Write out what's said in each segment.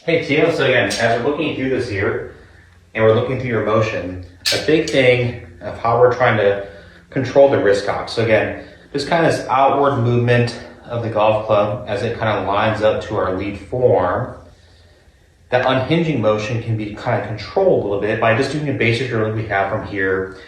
Hey Tio, so again, as we're looking through this here, and we're looking through your motion, a big thing of how we're trying to control the wrist cock. So again, just kind of this outward movement of the golf club as it kind of lines up to our lead form. That unhinging motion can be kind of controlled a little bit by just doing a basic drill we have from here,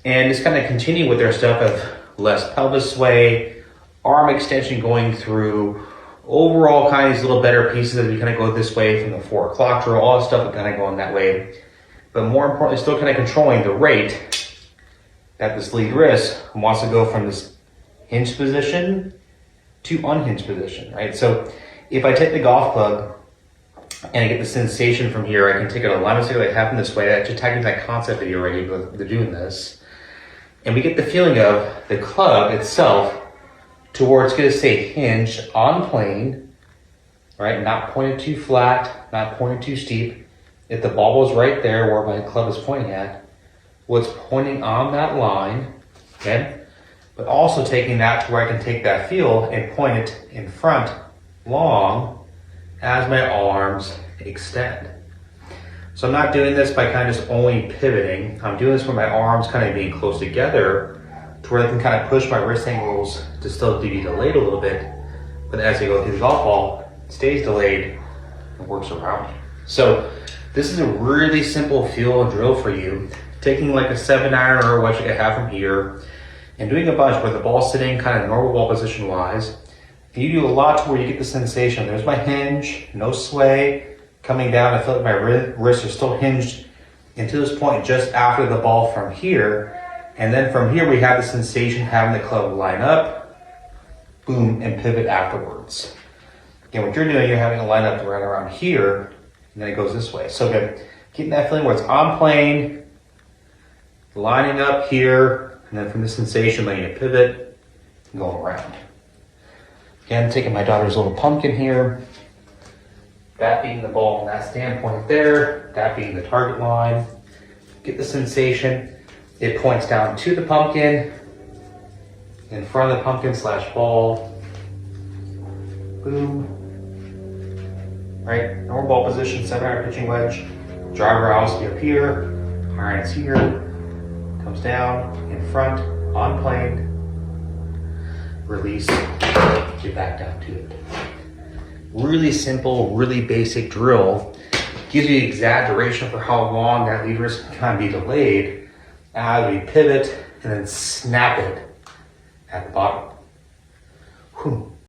and just kind of continue with our stuff of less pelvis sway, arm extension going through, overall kind of these little better pieces as we kind of go this way from the 4 o'clock drill, all that stuff kind of going that way. But more importantly, still kind of controlling the rate that this lead wrist wants to go from this hinge position to unhinged position, right? So if I take the golf club and I get the sensation from here, I can take it a line of sight like happen this way. I actually tagged in that concept video already, but they're doing this. And we get the feeling of the club itself to where it's going to stay hinged on plane, right? Not pointed too flat, not pointed too steep. If the ball was right there where my club is pointing at, what's pointing on that line, okay? But also taking that to where I can take that feel and point it in front long as my arms extend. So I'm not doing this by kind of just only pivoting. I'm doing this with my arms kind of being close together to where I can kind of push my wrist angles to still be delayed a little bit, but as I go through the golf ball, it stays delayed and works around. So this is a really simple feel and drill for you. Taking like a 7-iron or what you have from here and doing a bunch where the ball's sitting kind of normal ball position wise. And you do a lot to where you get the sensation. There's my hinge, no sway, coming down. I feel like my wrists are still hinged into this point just after the ball from here. And then from here, we have the sensation having the club line up, boom, and pivot afterwards. Again, what you're doing, you're having a line up right around here, and then it goes this way. So again, getting that feeling where it's on plane, lining up here, and then from the sensation, letting it pivot, and going around. Again, taking my daughter's little pumpkin here, that being the ball from that standpoint there, that being the target line. Get the sensation. It points down to the pumpkin, in front of the pumpkin / ball. Boom. Right, normal ball position, 7-iron pitching wedge. Driver obviously up here, iron's here, comes down, in front, on plane. Release, get back down to it. Really simple, really basic drill. Gives you the exaggeration for how long that lead wrist can kind of be delayed. As we pivot and then snap it at the bottom. Whew.